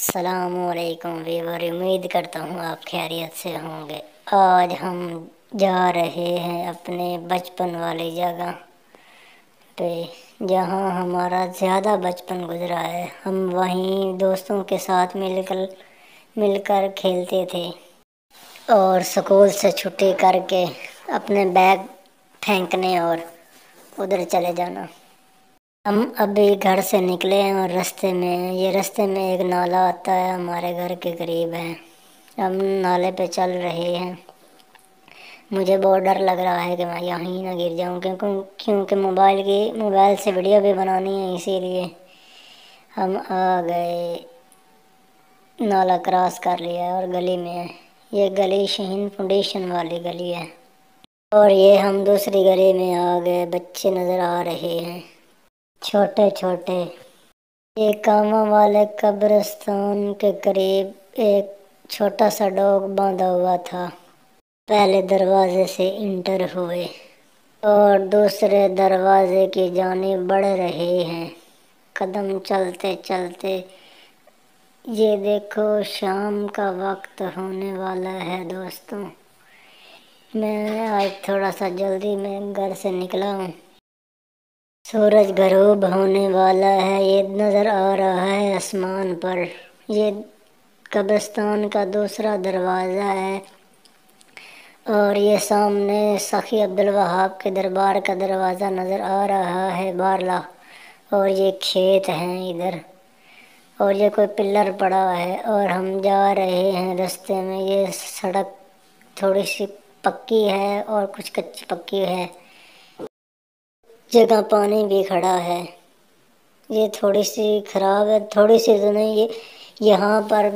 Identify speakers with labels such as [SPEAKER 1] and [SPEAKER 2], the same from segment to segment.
[SPEAKER 1] السلام علیکم ویور، امید کرتا ہوں آپ خیریت سے ہوں گے۔ آج ہم جا رہے ہیں اپنے بچپن والی جگہ پہ، جہاں ہمارا زیادہ بچپن گزرا ہے۔ ہم وہیں دوستوں کے ساتھ مل کر کھیلتے تھے اور اسکول سے چھٹی کر کے اپنے بیگ پھینکنے اور ادھر چلے جانا۔ ہم ابھی گھر سے نکلے ہیں اور رستے میں ایک نالا آتا ہے، ہمارے گھر کے قریب ہے۔ ہم نالے پہ چل رہے ہیں۔ مجھے بہت ڈر لگ رہا ہے کہ میں یہیں نہ گر جاؤں، کیونکہ موبائل سے ویڈیو بھی بنانی ہے، اسی لیے ہم آ گئے۔ نالا کراس کر لیا اور گلی میں ہے۔ یہ گلی شہین فاؤنڈیشن والی گلی ہے اور یہ ہم دوسری گلی میں آ گئے۔ بچے نظر آ رہے ہیں چھوٹے چھوٹے۔ ایک کاما والے قبرستان کے قریب ایک چھوٹا سا ڈاگ باندھا ہوا تھا۔ پہلے دروازے سے انٹر ہوئے اور دوسرے دروازے کی جانب بڑھ رہے ہیں، قدم چلتے چلتے۔ یہ دیکھو، شام کا وقت ہونے والا ہے دوستوں۔ میں آج تھوڑا سا جلدی میں گھر سے نکلا ہوں۔ سورج غروب ہونے والا ہے، یہ نظر آ رہا ہے آسمان پر۔ یہ قبرستان کا دوسرا دروازہ ہے اور یہ سامنے سخی عبدالوہاب کے دربار کا دروازہ نظر آ رہا ہے بالا، اور یہ کھیت ہیں ادھر، اور یہ کوئی پلر پڑا ہے اور ہم جا رہے ہیں رستے میں۔ یہ سڑک تھوڑی سی پکی ہے اور کچھ کچی پکی ہے، جگہ پانی بھی کھڑا ہے۔ یہ تھوڑی سی خراب ہے، تھوڑی سی تو نہیں، یہاں پر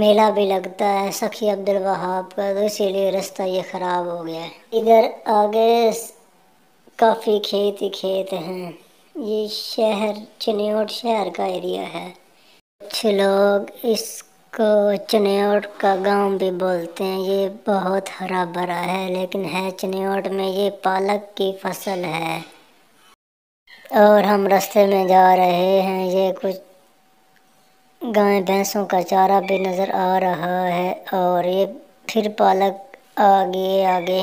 [SPEAKER 1] میلہ بھی لگتا ہے سخی عبدالوہاب کا، تو اسی لیے رستہ یہ خراب ہو گیا ہے۔ ادھر آگے کافی کھیت ہی کھیت ہیں۔ یہ چنیوٹ شہر کا ایریا ہے۔ کچھ لوگ اس کو چنیوٹ کا گاؤں بھی بولتے ہیں۔ یہ بہت ہرا بھرا ہے، لیکن ہے چنیوٹ میں یہ پالک کی فصل ہے۔ اور ہم رستے میں جا رہے ہیں۔ یہ کچھ گائے بھینسوں کا چارہ بھی نظر آ رہا ہے اور یہ پھر پالک آگے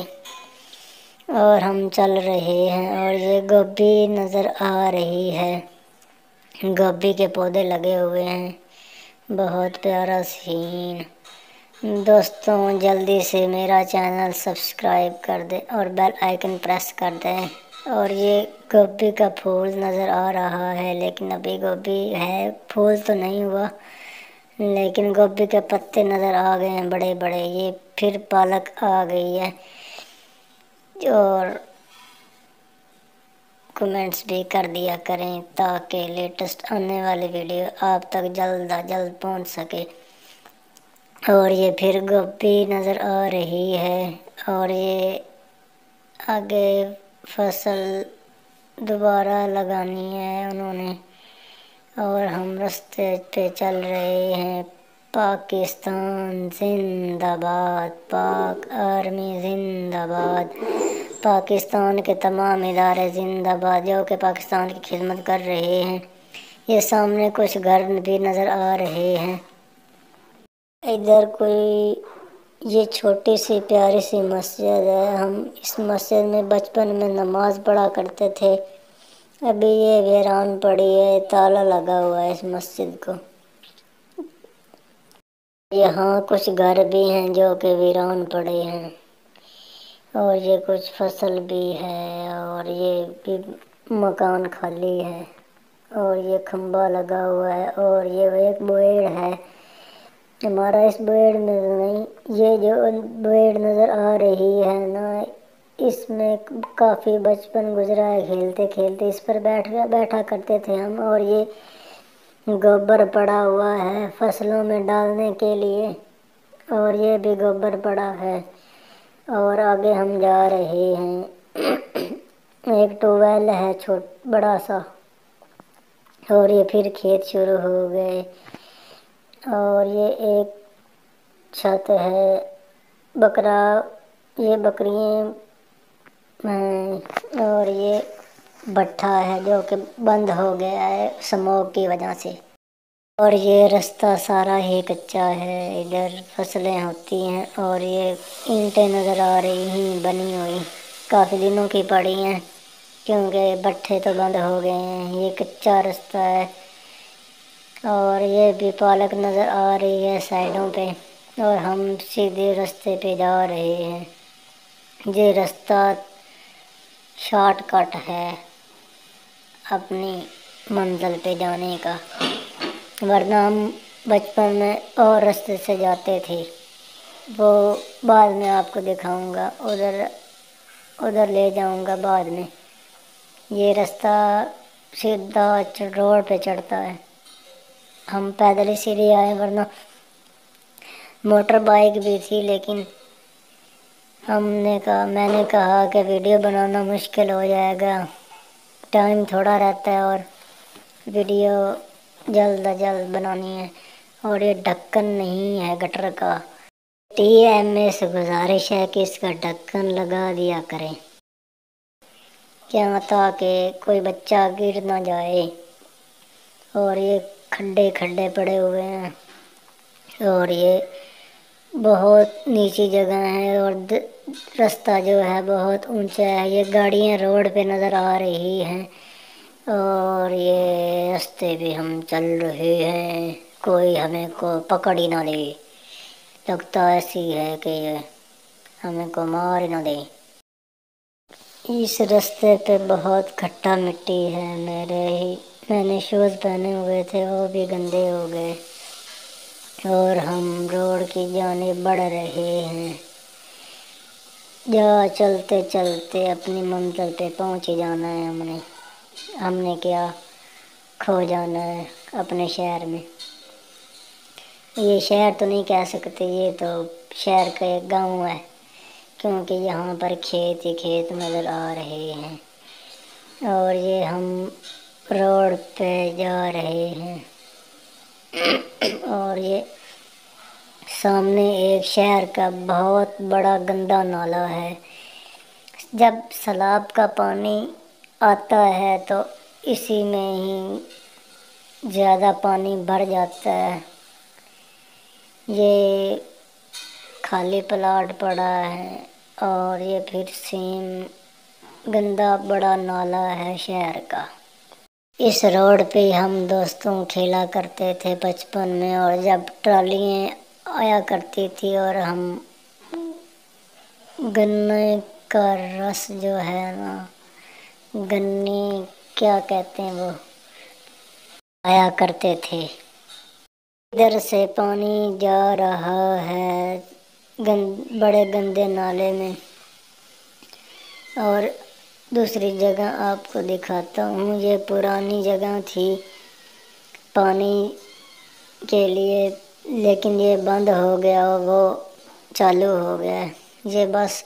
[SPEAKER 1] اور ہم چل رہے ہیں، اور یہ گوبھی نظر آ رہی ہے۔ گوبھی کے پودے لگے ہوئے ہیں، بہت پیارا سین۔ دوستوں، جلدی سے میرا چینل سبسکرائب کر دیں اور بیل آئیکن پریس کر دیں۔ اور یہ گوبھی کا پھول نظر آ رہا ہے، لیکن ابھی گوبھی ہے، پھول تو نہیں ہوا، لیکن گوبھی کے پتے نظر آ گئے ہیں بڑے بڑے۔ یہ پھر پالک آ گئی ہے، اور کمنٹس بھی کر دیا کریں تاکہ لیٹسٹ آنے والی ویڈیو آپ تک جلد از جلد پہنچ سکے۔ اور یہ پھر گوبھی نظر آ رہی ہے، اور یہ آگے فصل دوبارہ لگانی ہے انہوں نے، اور ہم رستے پہ چل رہے ہیں۔ پاکستان زندہ باد، پاک آرمی زندہ باد، پاکستان کے تمام ادارے زندہ باد جو کہ پاکستان کی خدمت کر رہے ہیں۔ یہ سامنے کچھ گھر بھی نظر آ رہے ہیں۔ ادھر یہ چھوٹی سی پیاری سی مسجد ہے۔ ہم اس مسجد میں بچپن میں نماز پڑھا کرتے تھے۔ ابھی یہ ویران پڑی ہے، تالا لگا ہوا ہے اس مسجد کو۔ یہاں کچھ گھر بھی ہیں جو کہ ویران پڑے ہیں، اور یہ کچھ فصل بھی ہے، اور یہ بھی مکان خالی ہے، اور یہ کھمبا لگا ہوا ہے، اور یہ ایک بیڑ ہے ہمارا۔ اس بیڑ میں نہیں، یہ جو بیڑ نظر آ رہی ہے نا، اس میں کافی بچپن گزرا ہے، کھیلتے کھیلتے اس پر بیٹھا کرتے تھے ہم۔ اور یہ گوبر پڑا ہوا ہے فصلوں میں ڈالنے کے لیے، اور یہ بھی گوبر پڑا ہے، اور آگے ہم جا رہے ہیں۔ ایک ٹویل ہے بڑا سا، اور یہ پھر کھیت شروع ہو گئے، اور یہ ایک چھت ہے۔ یہ بکریاں ہیں، اور یہ بٹھا ہے جو کہ بند ہو گیا ہے اسموگ کی وجہ سے۔ اور یہ راستہ سارا ہی کچا ہے، ادھر فصلیں ہوتی ہیں اور یہ اینٹیں نظر آ رہی ہیں بنی ہوئی، کافی دنوں کی پڑی ہیں کیونکہ بٹھے تو بند ہو گئے ہیں۔ یہ کچا راستہ ہے اور یہ بھی پالک نظر آ رہی ہے سائڈوں پہ، اور ہم سیدھے راستے پہ جا رہے ہیں۔ یہ راستہ شارٹ کٹ ہے اپنی منزل پہ جانے کا، ورنہ ہم بچپن میں اور راستے سے جاتے تھے، وہ بعد میں آپ کو دکھاؤں گا، ادھر لے جاؤں گا بعد میں۔ یہ راستہ سیدھا روڈ پہ چڑھتا ہے، ہم پیدل اسی لیے آئے، ورنہ موٹر بائک بھی تھی، لیکن میں نے کہا کہ ویڈیو بنانا مشکل ہو جائے گا، ٹائم تھوڑا رہتا ہے اور ویڈیو جلد از جلد بنانی ہے، اور یہ ڈھکن نہیں ہے گٹر کا۔ ٹی ایم اے سے گزارش ہے کہ اس کا ڈھکن لگا دیا کریں، کیا تاکہ کوئی بچہ گر نہ جائے۔ اور یہ کھڈے پڑے ہوئے ہیں اور یہ بہت نیچی جگہ ہے، اور راستہ جو ہے بہت اونچا ہے۔ یہ گاڑیاں روڈ پہ نظر آ رہی ہیں اور یہ راستے پہ ہم چل رہے ہیں، کوئی ہمیں کو پکڑ ہی نہ لے، لگتا ایسی ہے کہ ہمیں کو مار ہی نہ دے۔ اس راستے پہ بہت کھٹا مٹی ہے، میں نے شوز پہنے ہوئے تھے، وہ بھی گندے ہو گئے، اور ہم روڈ کی جانب بڑھ رہے ہیں۔ چلتے چلتے اپنی منزل پہ پہنچ جانا ہے، ہم نے کیا کھو جانا ہے اپنے شہر میں۔ یہ شہر تو نہیں کہہ سکتے، یہ تو شہر کا ایک گاؤں ہے، کیونکہ یہاں پر کھیت ہی کھیت نظر آ رہے ہیں، اور یہ ہم روڈ پہ جا رہے ہیں، اور یہ سامنے ایک شہر کا بہت بڑا گندا نالا ہے۔ جب سیلاب کا پانی آتا ہے تو اسی میں ہی زیادہ پانی بھر جاتا ہے۔ یہ خالی پلاٹ پڑا ہے اور یہ پھر سیم گندا بڑا نالا ہے شہر کا۔ اس روڈ پہ ہم دوستوں کھیلا کرتے تھے بچپن میں، اور جب ٹرالیاں آیا کرتی تھی اور ہم گنے کا رس جو ہے نا، گنے کیا کہتے ہیں وہ، آیا کرتے تھے۔ ادھر سے پانی جا رہا ہے بڑے گندے نالے میں، اور دوسری جگہ آپ کو دکھاتا ہوں، یہ پرانی جگہ تھی پانی کے لیے، لیکن یہ بند ہو گیا اور وہ چالو ہو گیا ہے۔ یہ بس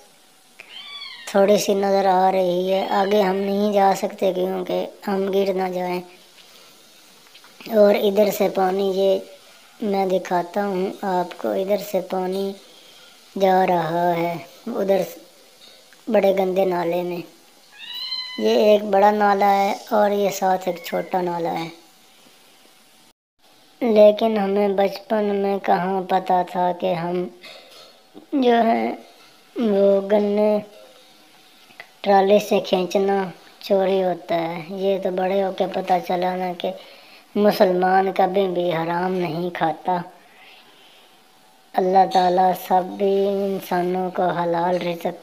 [SPEAKER 1] تھوڑی سی نظر آ رہی ہے، آگے ہم نہیں جا سکتے کیونکہ ہم گر نہ جائیں۔ اور ادھر سے پانی، یہ میں دکھاتا ہوں آپ کو، ادھر سے پانی جا رہا ہے ادھر بڑے گندے نالے میں۔ یہ ایک بڑا نالا ہے اور یہ ساتھ ایک چھوٹا نالا ہے، لیکن ہمیں بچپن میں کہاں پتہ تھا کہ ہم جو ہے وہ گنے ٹرالی سے کھینچنا چوری ہوتا ہے۔ یہ تو بڑے ہو کے پتہ چلا نا کہ مسلمان کبھی بھی حرام نہیں کھاتا، اللہ تعالیٰ سبھی انسانوں کو حلال رزق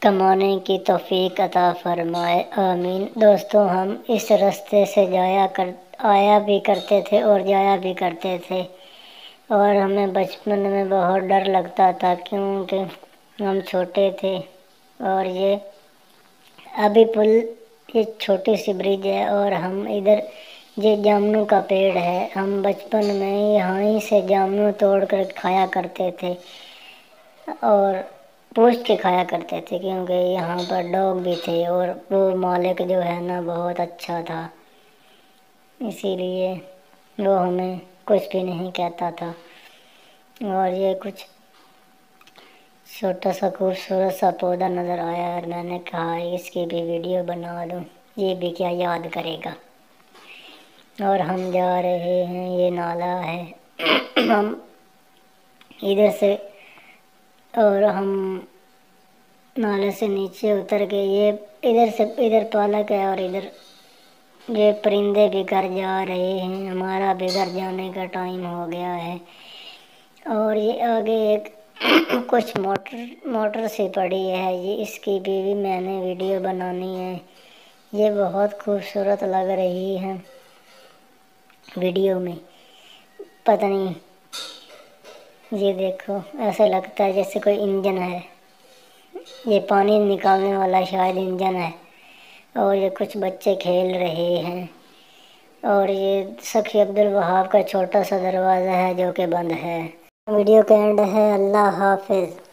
[SPEAKER 1] کمانے کی توفیق عطا فرمائے، آمین۔ دوستوں، ہم اس راستے سے آیا بھی کرتے تھے اور جایا بھی کرتے تھے، اور ہمیں بچپن میں بہت ڈر لگتا تھا کیونکہ ہم چھوٹے تھے، اور یہ ابھی یہ چھوٹی سی برج ہے، اور ہم ادھر یہ جامنوں کا پیڑ ہے، ہم بچپن میں یہیں سے جامنوں توڑ کر کھایا کرتے تھے اور پوچھ کے کھایا کرتے تھے، کیونکہ یہاں پر ڈاگ بھی تھے اور وہ مالک جو ہے نا بہت اچھا تھا، اسی لیے وہ ہمیں کچھ بھی نہیں کہتا تھا۔ اور یہ کچھ چھوٹا سا خوبصورت سا پودا نظر آیا اور میں نے کہا اس کی بھی ویڈیو بنا لوں، یہ بھی کیا یاد کرے گا۔ اور ہم جا رہے ہیں، یہ نالا ہے، ہم ادھر سے، اور ہم نالے سے نیچے اتر کے یہ ادھر پالک ہے، اور ادھر یہ پرندے بھی گھر جا رہے ہیں، ہمارا بھی گھر جانے کا ٹائم ہو گیا ہے۔ اور یہ آگے ایک کچھ موٹر سی پڑی ہے، یہ اس کی بھی میں نے ویڈیو بنانی ہے، یہ بہت خوبصورت لگ رہی ہے ویڈیو میں، پتہ نہیں، یہ دیکھو ایسا لگتا ہے جیسے کوئی انجن ہے، یہ پانی نکالنے والا شاید انجن ہے، اور یہ کچھ بچے کھیل رہے ہیں، اور یہ سخی عبدالوہاب کا چھوٹا سا دروازہ ہے جو کہ بند ہے۔ ویڈیو کا اینڈ ہے، اللہ حافظ۔